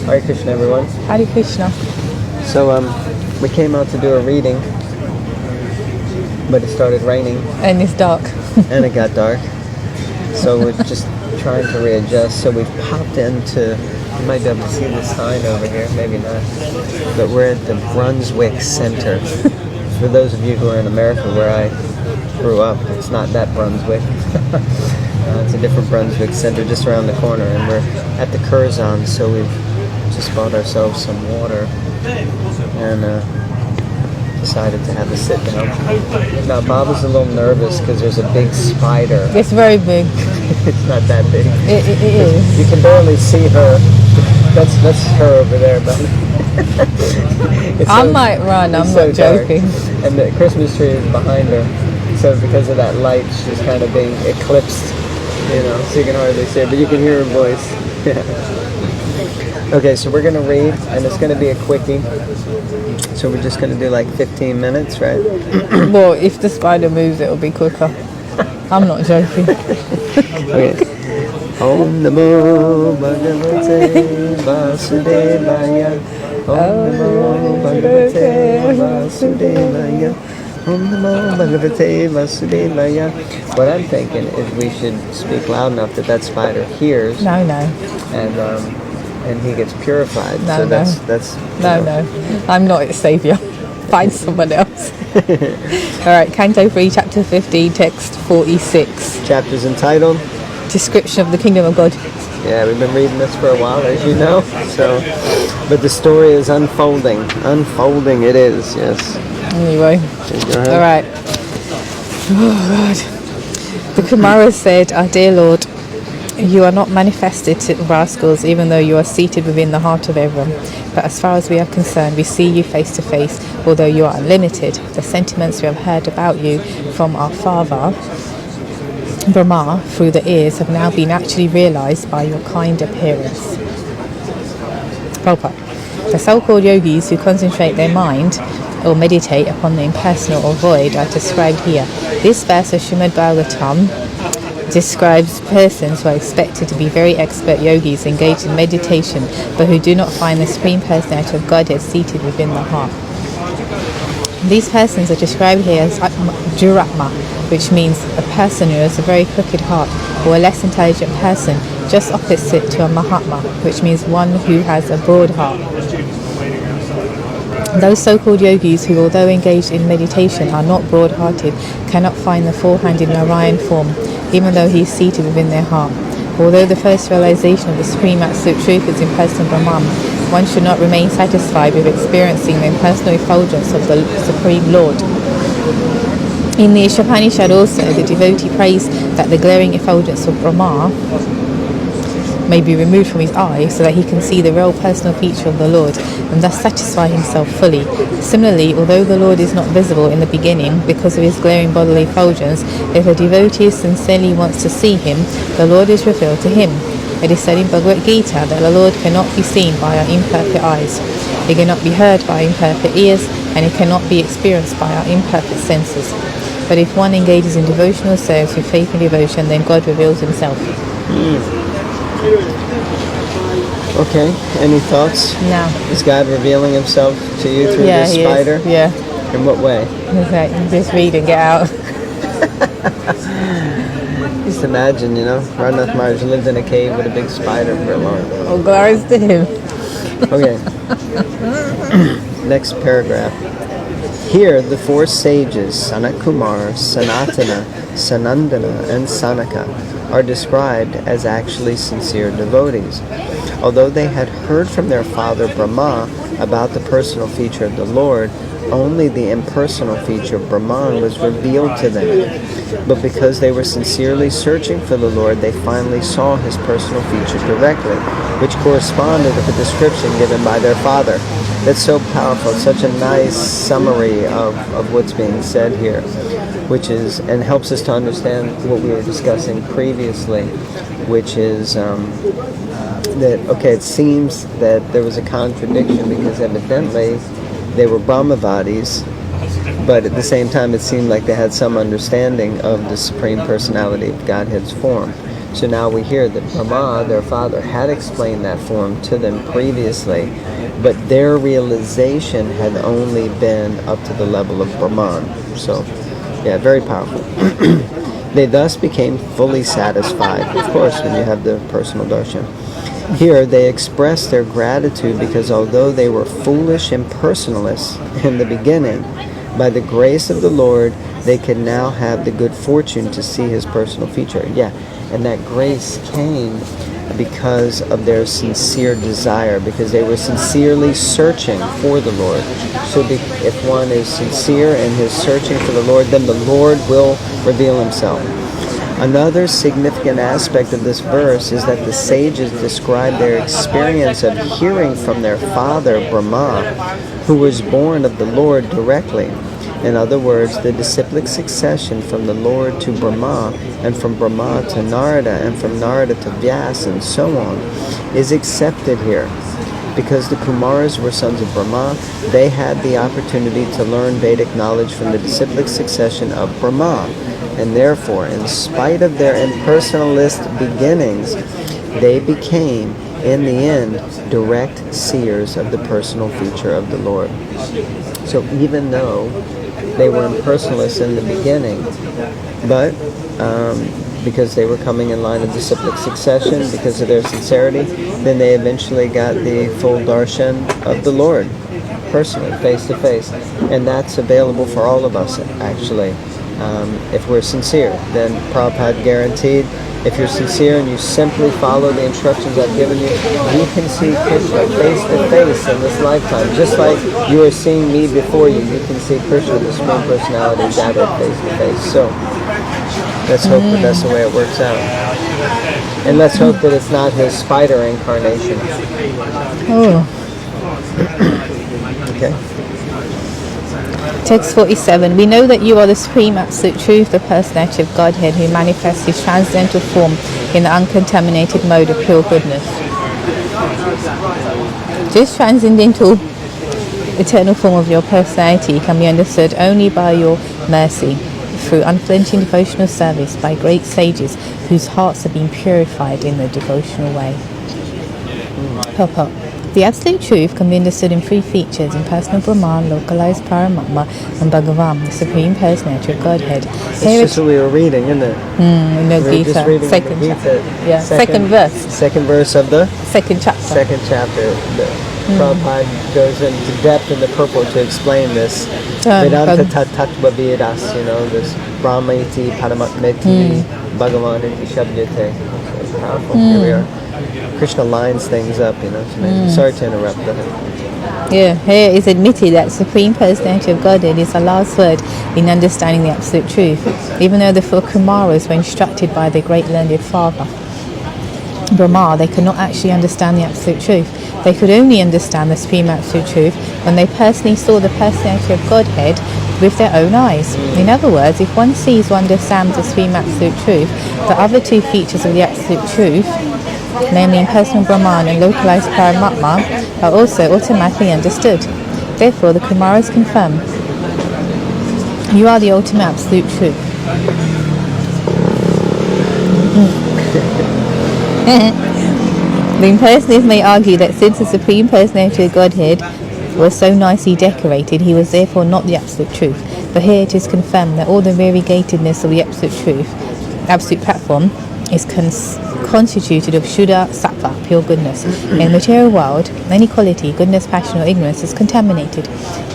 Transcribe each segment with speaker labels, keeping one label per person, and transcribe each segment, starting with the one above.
Speaker 1: Hare Krishna, everyone.
Speaker 2: Hare Krishna.
Speaker 1: So, we came out to do a reading, but it started raining.
Speaker 2: And it's dark.
Speaker 1: And it got dark. So we're just trying to readjust. So we've popped into, you might be able to see the sign over here, maybe not. But we're at the Brunswick Center. For those of you who are in America where I grew up, it's not that Brunswick. It's a different Brunswick Center just around the corner. And we're at the Curzon, so we've just bought ourselves some water. And decided to have a sit down. Now Bob is a little nervous because there's a big spider.
Speaker 2: It's very big.
Speaker 1: It's not that big.
Speaker 2: It is.
Speaker 1: You can barely see her. That's her over there, but
Speaker 2: I might run. I'm not joking.
Speaker 1: Dark. And the Christmas tree is behind her, so because of that light, she's kind of being eclipsed. So you can hardly see her, but you can hear her voice. Okay, so we're gonna read, and it's gonna be a quickie. So we're just going to do like 15 minutes, right?
Speaker 2: Well, if the spider moves, it'll be quicker. I'm not joking.
Speaker 1: Okay. Om Namo Bhagavate Vasudevaya. Om Namo Bhagavate Vasudevaya. Om Namo Bhagavate Vasudevaya. What I'm thinking is we should speak loud enough that spider hears.
Speaker 2: No.
Speaker 1: And he gets purified.
Speaker 2: No.
Speaker 1: That's
Speaker 2: No. I'm not its saviour. Find someone else. Alright, Canto 3, Chapter 15, Text 46.
Speaker 1: Chapter's entitled
Speaker 2: Description of the Kingdom of God.
Speaker 1: Yeah, we've been reading this for a while, as you know. But the story is unfolding. Unfolding it is, yes.
Speaker 2: Anyway.
Speaker 1: Go ahead.
Speaker 2: Alright. Oh God. The Kumara said, Our dear Lord, you are not manifested to rascals, even though you are seated within the heart of everyone. But as far as we are concerned, we see you face to face, although you are unlimited. The sentiments we have heard about you from our father, Brahma, through the ears, have now been actually realized by your kind appearance. Prabhupada. The so-called yogis who concentrate their mind or meditate upon the impersonal or void are described here. This verse of Srimad Bhagavatam describes persons who are expected to be very expert yogis engaged in meditation, but who do not find the Supreme Personality of Godhead seated within the heart. These persons are described here as Duratma, which means a person who has a very crooked heart, or a less intelligent person, just opposite to a Mahatma, which means one who has a broad heart. Those so-called yogis who, although engaged in meditation, are not broad-hearted, cannot find the four-handed Narayan form, even though he is seated within their heart. Although the first realization of the Supreme Absolute Truth is impersonal Brahman, one should not remain satisfied with experiencing the impersonal effulgence of the Supreme Lord. In the Ishopanishad also, the devotee prays that the glaring effulgence of Brahma may be removed from his eye so that he can see the real personal feature of the Lord and thus satisfy himself fully. Similarly, although the Lord is not visible in the beginning because of his glaring bodily effulgence, if a devotee sincerely wants to see him, the Lord is revealed to him. It is said in Bhagavad Gita that the Lord cannot be seen by our imperfect eyes, he cannot be heard by our imperfect ears, and he cannot be experienced by our imperfect senses. But if one engages in devotional service with faith and devotion, then God reveals himself.
Speaker 1: Okay, any thoughts?
Speaker 2: No.
Speaker 1: Is God revealing himself to you through this spider?
Speaker 2: Is. Yeah.
Speaker 1: In what way?
Speaker 2: Okay, just read and get out.
Speaker 1: Just imagine, Radhanath Maharaj lived in a cave with a big spider for a long time.
Speaker 2: Oh, glories to him.
Speaker 1: Okay. Next paragraph. Here, the four sages, Sanat Kumar, Sanatana, Sanandana, and Sanaka, are described as actually sincere devotees. Although they had heard from their father Brahma about the personal feature of the Lord, only the impersonal feature of Brahman was revealed to them. But because they were sincerely searching for the Lord, they finally saw his personal feature directly, which corresponded with the description given by their father. That's so powerful. It's such a nice summary of what's being said here, which is, and helps us to understand what we were discussing previously, which is that, okay, it seems that there was a contradiction because evidently they were Brahmavadis, but at the same time it seemed like they had some understanding of the Supreme Personality of Godhead's form. So now we hear that Brahma, their father, had explained that form to them previously, but their realization had only been up to the level of Brahman. So, yeah, very powerful. They thus became fully satisfied, of course, when you have the personal darshan. Here, they expressed their gratitude because although they were foolish impersonalists in the beginning, by the grace of the Lord, they could now have the good fortune to see his personal feature. Yeah, and that grace came because of their sincere desire, because they were sincerely searching for the Lord. So if one is sincere in his searching for the Lord, then the Lord will reveal himself. Another significant aspect of this verse is that the sages describe their experience of hearing from their father, Brahma, who was born of the Lord directly. In other words, the disciplic succession from the Lord to Brahma, and from Brahma to Narada, and from Narada to Vyasa, and so on, is accepted here. Because the Kumaras were sons of Brahma, they had the opportunity to learn Vedic knowledge from the disciplic succession of Brahma. And therefore, in spite of their impersonalist beginnings, they became, in the end, direct seers of the personal feature of the Lord. So even though they were impersonalists in the beginning, but because they were coming in line of disciplic succession, because of their sincerity, then they eventually got the full darshan of the Lord, personally, face to face. And that's available for all of us, actually. If we're sincere, then Prabhupada guaranteed, if you're sincere and you simply follow the instructions I've given you, you can see Krishna face to face in this lifetime. Just like you are seeing me before you, you can see Krishna, the Supreme Personality, gathered face to face. So let's hope that that's the way it works out. And let's hope that it's not his spider incarnation.
Speaker 2: Oh.
Speaker 1: Okay.
Speaker 2: Text 47. We know that you are the Supreme Absolute Truth, the Personality of Godhead, who manifests his transcendental form in the uncontaminated mode of pure goodness. This transcendental eternal form of your personality can be understood only by your mercy, through unflinching devotional service by great sages whose hearts have been purified in the devotional way. Purport. The Absolute Truth can be understood in three features: impersonal Brahman, localized Paramatma, and Bhagavan, the Supreme Personality of Godhead.
Speaker 1: It's just what we were reading, isn't it?
Speaker 2: In the
Speaker 1: We were
Speaker 2: Gita,
Speaker 1: just reading
Speaker 2: second
Speaker 1: the
Speaker 2: chapter.
Speaker 1: Gita,
Speaker 2: Yeah, second verse.
Speaker 1: Second verse of the
Speaker 2: Second chapter.
Speaker 1: second chapter. Prabhupada goes into depth in the purport to explain this. Vedanta tattva vidas, this Brahmaiti, Paramatmeti, Bhagavan iti shabdete. It's powerful. Here we are. Krishna lines things up, It's amazing. Sorry to interrupt. Go ahead.
Speaker 2: Yeah, here is admitted that Supreme Personality of Godhead is the last word in understanding the Absolute Truth. Even though the four Kumaras were instructed by their great learned father, Brahma, they could not actually understand the Absolute Truth. They could only understand the Supreme Absolute Truth when they personally saw the Personality of Godhead with their own eyes. In other words, if one sees or understands the Supreme Absolute Truth, the other two features of the Absolute Truth, namely impersonal Brahman and localized Paramatma, are also automatically understood. Therefore, the Kumaras confirm, you are the ultimate Absolute Truth. The impersonalists may argue that since the Supreme Personality of Godhead was so nicely decorated, he was therefore not the Absolute Truth. But here it is confirmed that all the variegatedness of the Absolute Truth, Absolute Platform, is constituted of Shuddha Sattva, pure goodness. In the material world, any quality, goodness, passion or ignorance is contaminated.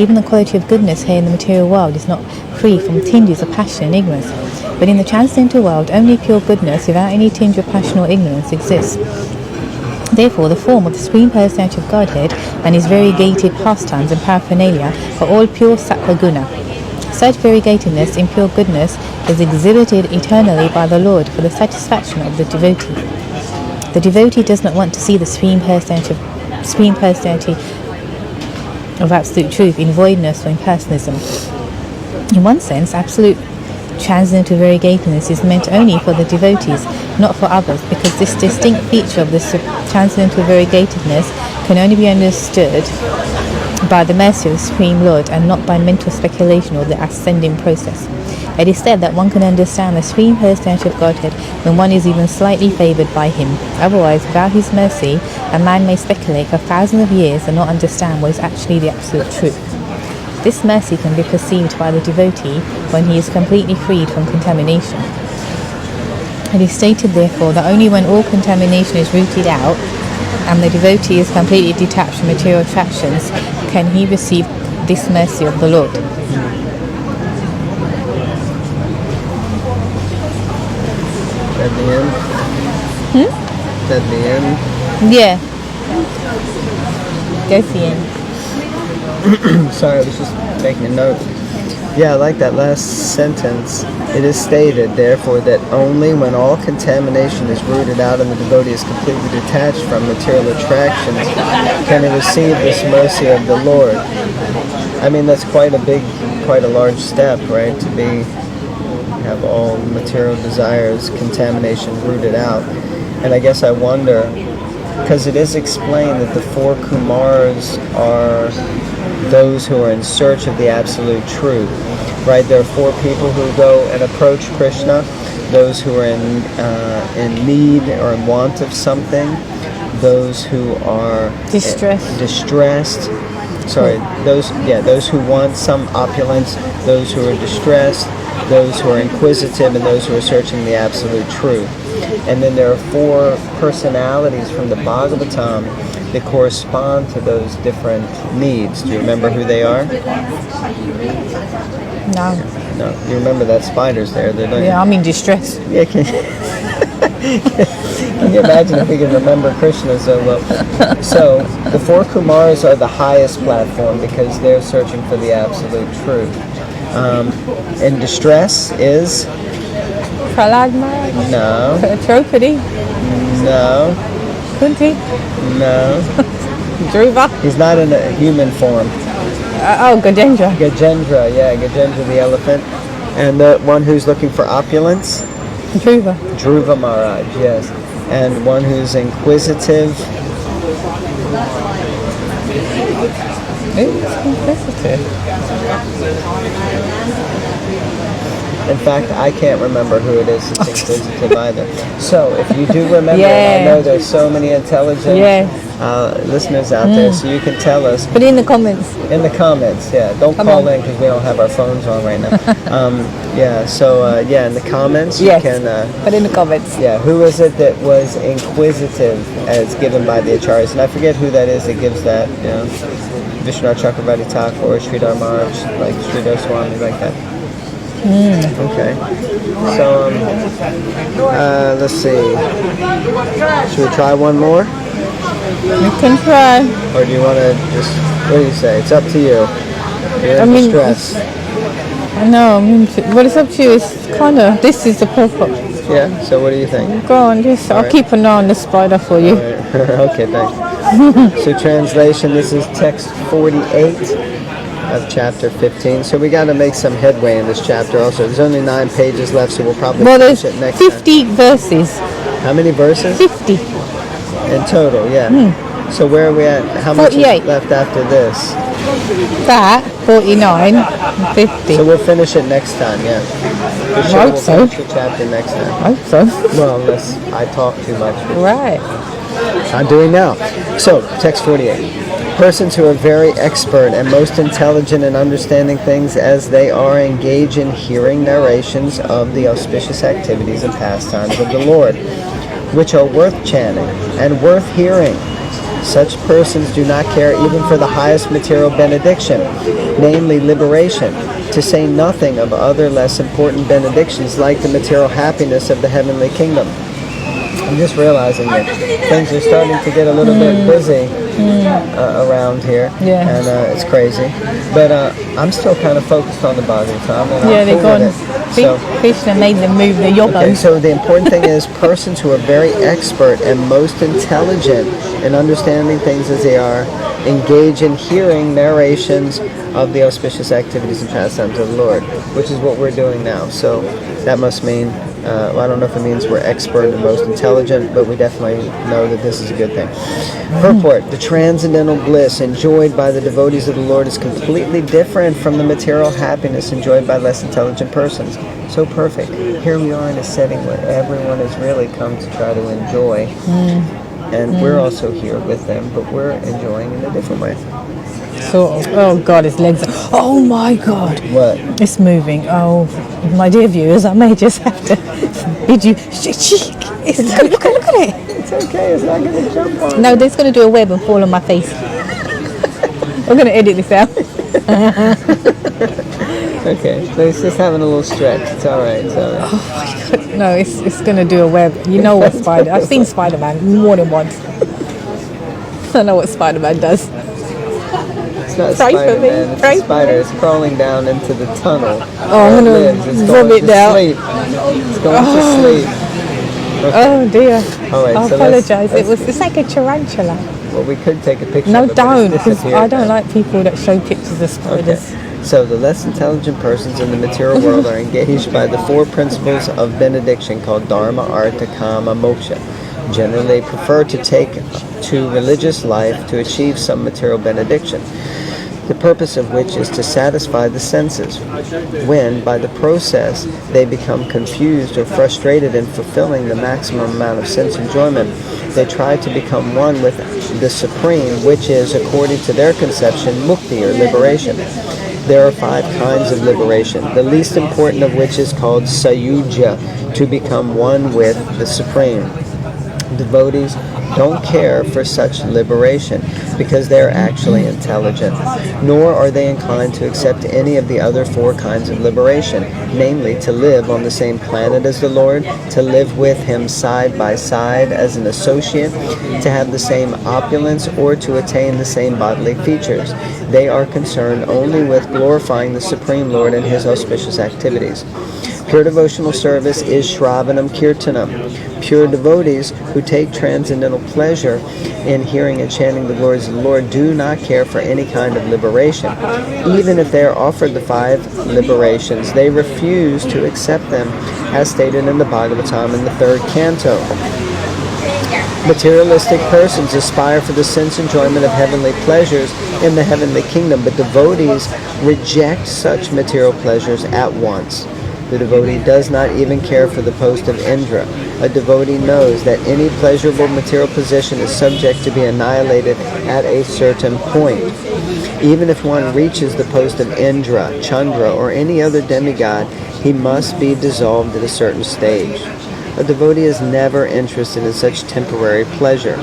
Speaker 2: Even the quality of goodness here in the material world is not free from tinges of passion and ignorance. But in the transcendental world, only pure goodness without any tinge of passion or ignorance exists. Therefore, the form of the Supreme Personality of Godhead and his variegated pastimes and paraphernalia are all pure Sattva Guna. Such variegatedness in pure goodness is exhibited eternally by the Lord for the satisfaction of the devotee. The devotee does not want to see the Supreme Personality of Absolute Truth in voidness or impersonalism. In one sense, absolute transcendental variegatedness is meant only for the devotees, not for others, because this distinct feature of the transcendental variegatedness can only be understood by the mercy of the Supreme Lord and not by mental speculation or the ascending process. It is said that one can understand the Supreme Personality of Godhead when one is even slightly favoured by him. Otherwise, without his mercy, a man may speculate for thousands of years and not understand what is actually the absolute truth. This mercy can be perceived by the devotee when he is completely freed from contamination. It is stated, therefore, that only when all contamination is rooted out and the devotee is completely detached from material attractions can he receive this mercy of the Lord.
Speaker 1: At the end? At the end?
Speaker 2: Yeah. Go to the end.
Speaker 1: Sorry, I was just making a note. Yeah, I like that last sentence. It is stated, therefore, that only when all contamination is rooted out and the devotee is completely detached from material attractions can he receive this mercy of the Lord. I mean, that's quite a large step, right? To have all material desires, contamination rooted out. And I guess I wonder, because it is explained that the 4 Kumars are those who are in search of the absolute truth, right? There are 4 people who go and approach Krishna: those who are in need or in want of something, those who are distressed. Sorry, those who want some opulence, those who are distressed, those who are inquisitive, and those who are searching the absolute truth. And then there are 4 personalities from the Bhagavatam that correspond to those different needs. Do you remember who they are?
Speaker 2: No.
Speaker 1: No. You remember that spider's there?
Speaker 2: Yeah, I'm in distress.
Speaker 1: Yeah, can you imagine if we can remember Krishna so well? So, the 4 Kumars are the highest platform because they're searching for the absolute truth. And distress is?
Speaker 2: Prahlad Maharaj?
Speaker 1: No.
Speaker 2: Draupadi?
Speaker 1: No.
Speaker 2: Kunti?
Speaker 1: No.
Speaker 2: Dhruva?
Speaker 1: He's not in a human form.
Speaker 2: Gajendra.
Speaker 1: Gajendra, yeah, Gajendra the elephant. And the one who's looking for opulence?
Speaker 2: Dhruva.
Speaker 1: Dhruva Maharaj, yes. And one who's inquisitive?
Speaker 2: Who's inquisitive?
Speaker 1: In fact, I can't remember who it is that's inquisitive either. So, if you do remember, and I know there's so many intelligent listeners out there, so you can tell us.
Speaker 2: Put it in the comments.
Speaker 1: In the comments, yeah. Don't call in because we don't have our phones on right now. In the comments you can...
Speaker 2: put in the comments.
Speaker 1: Yeah, who is it that was inquisitive as given by the acharyas? And I forget who that is that gives that, Vishnu Chakravarti Thakur, Sridhar Maharaj, like Sridhar Swami, like that. Okay. So, let's see. Should we try one more?
Speaker 2: You can try.
Speaker 1: Or do you want to just, what do you say? It's up to you. You're in distress.
Speaker 2: I know, but it's up to you. It's kind of, this is the purport.
Speaker 1: Yeah, so what do you think?
Speaker 2: Go on, I'll keep an eye on the spider for you.
Speaker 1: Okay, thanks. So translation, this is text 48 of chapter 15. So we got to make some headway in this chapter also. There's only 9 pages left, so we'll probably finish it next
Speaker 2: 50
Speaker 1: time.
Speaker 2: verses.
Speaker 1: How many verses?
Speaker 2: 50.
Speaker 1: In total, yeah. So where are we at? How
Speaker 2: 48.
Speaker 1: much is left after this?
Speaker 2: That, 49, 50.
Speaker 1: So we'll finish it next time, yeah. For sure,
Speaker 2: I hope
Speaker 1: we'll
Speaker 2: so.
Speaker 1: finish the chapter next time.
Speaker 2: I hope so.
Speaker 1: Well, unless I talk too much.
Speaker 2: Right.
Speaker 1: I'm doing now. So, text 48. Persons who are very expert and most intelligent in understanding things as they are engage in hearing narrations of the auspicious activities and pastimes of the Lord, which are worth chanting and worth hearing. Such persons do not care even for the highest material benediction, namely liberation, to say nothing of other less important benedictions like the material happiness of the heavenly kingdom. I'm just realizing that things are starting to get a little bit busy around here, and it's crazy. But I'm still kind of focused on the Bhagavatam.
Speaker 2: They're gone. Krishna made them move the yoga.
Speaker 1: Okay, so the important thing is persons who are very expert and most intelligent in understanding things as they are engage in hearing narrations of the auspicious activities and pastimes of the Lord, which is what we're doing now. So that must mean I don't know if it means we're expert and most intelligent, but we definitely know that this is a good thing. Purport: the transcendental bliss enjoyed by the devotees of the Lord is completely different from the material happiness enjoyed by less intelligent persons. So perfect. Here we are in a setting where everyone has really come to try to enjoy, and we're also here with them, but we're enjoying in a different way.
Speaker 2: Sort of. Oh God, his legs. Oh my God.
Speaker 1: What?
Speaker 2: It's moving. Oh, my dear viewers, I may just have to bid you. Look at it.
Speaker 1: It's okay. It's not going to jump on.
Speaker 2: No, they're going to do a web and fall on my face. I'm going to edit this out.
Speaker 1: Okay, so it's just having a little stretch. It's all right. It's all right.
Speaker 2: Oh my God. No, it's going to do a web. You know what Spider? I've seen Spider-Man more than once. I know what Spider-Man does.
Speaker 1: It's not Spider-Man, it's a spider. It's crawling down into the tunnel.
Speaker 2: Oh, I'm going to rub it down.
Speaker 1: Sleep. It's going to sleep. Okay.
Speaker 2: Oh dear.
Speaker 1: All right,
Speaker 2: I
Speaker 1: so
Speaker 2: apologise. It's like a tarantula.
Speaker 1: Well, we could take a picture
Speaker 2: No,
Speaker 1: of it,
Speaker 2: don't,
Speaker 1: but it's
Speaker 2: because I
Speaker 1: disappeared
Speaker 2: don't
Speaker 1: now.
Speaker 2: like people that show pictures of spiders.
Speaker 1: Okay. So the less intelligent persons in the material world are engaged by the four principles of benediction called Dharma, Artha, Kama, Moksha. Generally, they prefer to take to religious life to achieve some material benediction, the purpose of which is to satisfy the senses. When, by the process, they become confused or frustrated in fulfilling the maximum amount of sense enjoyment, they try to become one with the Supreme, which is, according to their conception, mukti, or liberation. There are 5 kinds of liberation, the least important of which is called sayuja, to become one with the Supreme. Devotees don't care for such liberation because they are actually intelligent, nor are they inclined to accept any of the other 4 kinds of liberation, namely to live on the same planet as the Lord, to live with Him side by side as an associate, to have the same opulence, or to attain the same bodily features. They are concerned only with glorifying the Supreme Lord and His auspicious activities. Pure devotional service is Shravanam Kirtanam. Pure devotees who take transcendental pleasure in hearing and chanting the glories of the Lord do not care for any kind of liberation. Even if they are offered the 5 liberations, they refuse to accept them, as stated in the Bhagavatam in the 3rd canto. Materialistic persons aspire for the sense enjoyment of heavenly pleasures in the heavenly kingdom, but devotees reject such material pleasures at once. The devotee does not even care for the post of Indra. A devotee knows that any pleasurable material position is subject to be annihilated at a certain point. Even if one reaches the post of Indra, Chandra, or any other demigod, he must be dissolved at a certain stage. A devotee is never interested in such temporary pleasure.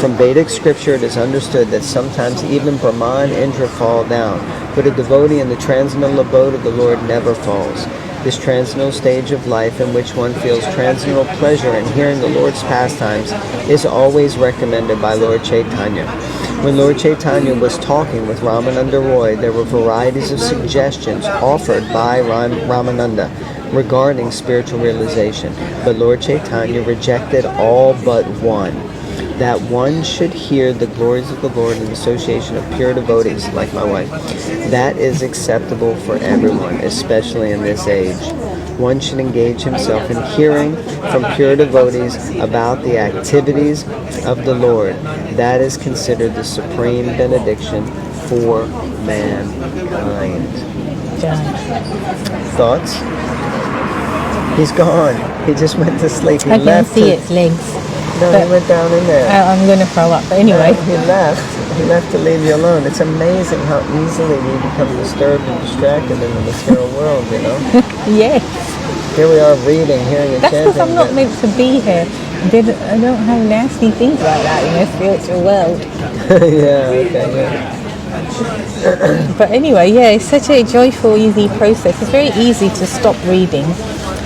Speaker 1: From Vedic scripture it is understood that sometimes even Brahma and Indra fall down, but a devotee in the transcendental abode of the Lord never falls. This transcendental stage of life in which one feels transcendental pleasure in hearing the Lord's pastimes is always recommended by Lord Chaitanya. When Lord Chaitanya was talking with Ramananda Roy, there were varieties of suggestions offered by Ramananda regarding spiritual realization, but Lord Chaitanya rejected all but one, that one should hear the glories of the Lord in the association of pure devotees, like my wife. That is acceptable for everyone, especially in this age. One should engage himself in hearing from pure devotees about the activities of the Lord. That is considered the supreme benediction for mankind. Thoughts? He's gone. He just went to sleep. He
Speaker 2: I can see its legs.
Speaker 1: No, he went down in there.
Speaker 2: I'm going to throw up, but anyway.
Speaker 1: He left. He left to leave you alone. It's amazing how easily we become disturbed and distracted in the material world, you know?
Speaker 2: Yes.
Speaker 1: Here we are reading, hearing and
Speaker 2: That's
Speaker 1: chanting.
Speaker 2: because I'm not meant to be here. I don't have nasty things like that in the spiritual world.
Speaker 1: Yeah, okay, yeah.
Speaker 2: But anyway, yeah, it's such a joyful, easy process. It's very easy to stop reading.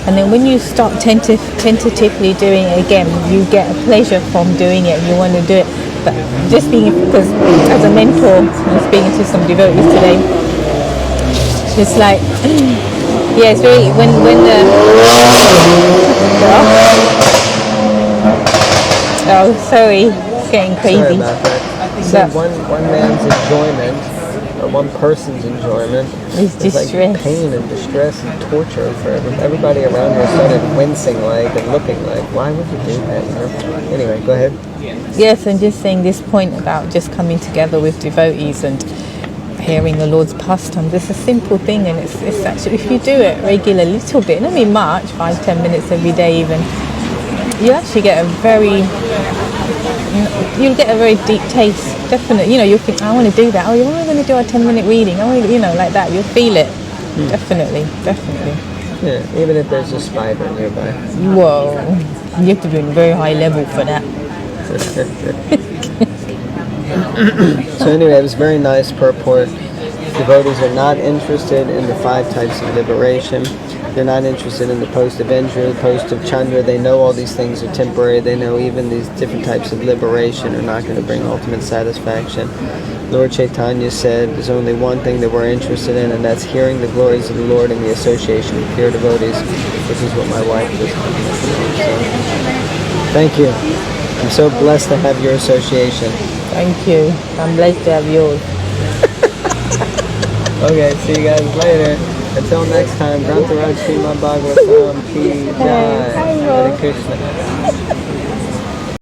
Speaker 2: And then when you start tentatively doing it again, you get a pleasure from doing it. You want to do it. But just because as a mentor, I'm speaking to some devotees today, it's like, yeah, it's very, when the, oh, sorry, it's getting crazy.
Speaker 1: Sorry about that. So one man's enjoyment or one person's enjoyment.
Speaker 2: It's distress.
Speaker 1: like pain and distress and torture for everybody around her. Started wincing like and looking like, why would you do that? You know? Anyway, go ahead.
Speaker 2: Yes, and just saying this point about just coming together with devotees and hearing the Lord's pastimes. It's a simple thing, and it's actually, if you do it regular, a little bit, not mean much, 5-10 minutes every day even, you actually get you'll get a very deep taste. Definitely, you'll think, I want to do that. Oh, when am I going to do a 10-minute reading? I want to, like that. You'll feel it. Definitely.
Speaker 1: Yeah, even if there's a spider nearby.
Speaker 2: Whoa, you have to be on a very high level for that.
Speaker 1: So anyway, it was very nice purport. Devotees are not interested in the 5 types of liberation. They're not interested in the post of Indra, the post of Chandra. They know all these things are temporary. They know even these different types of liberation are not going to bring ultimate satisfaction. Lord Chaitanya said there's only one thing that we're interested in, and that's hearing the glories of the Lord and the association with pure devotees, which is what my wife just mentioned. So, thank you. I'm so blessed to have your association.
Speaker 2: Thank you. I'm blessed to have yours.
Speaker 1: Okay, see you guys later. Until next time, Grantaraj Srimad Bhagavatam Ki Jai. Hare Krishna.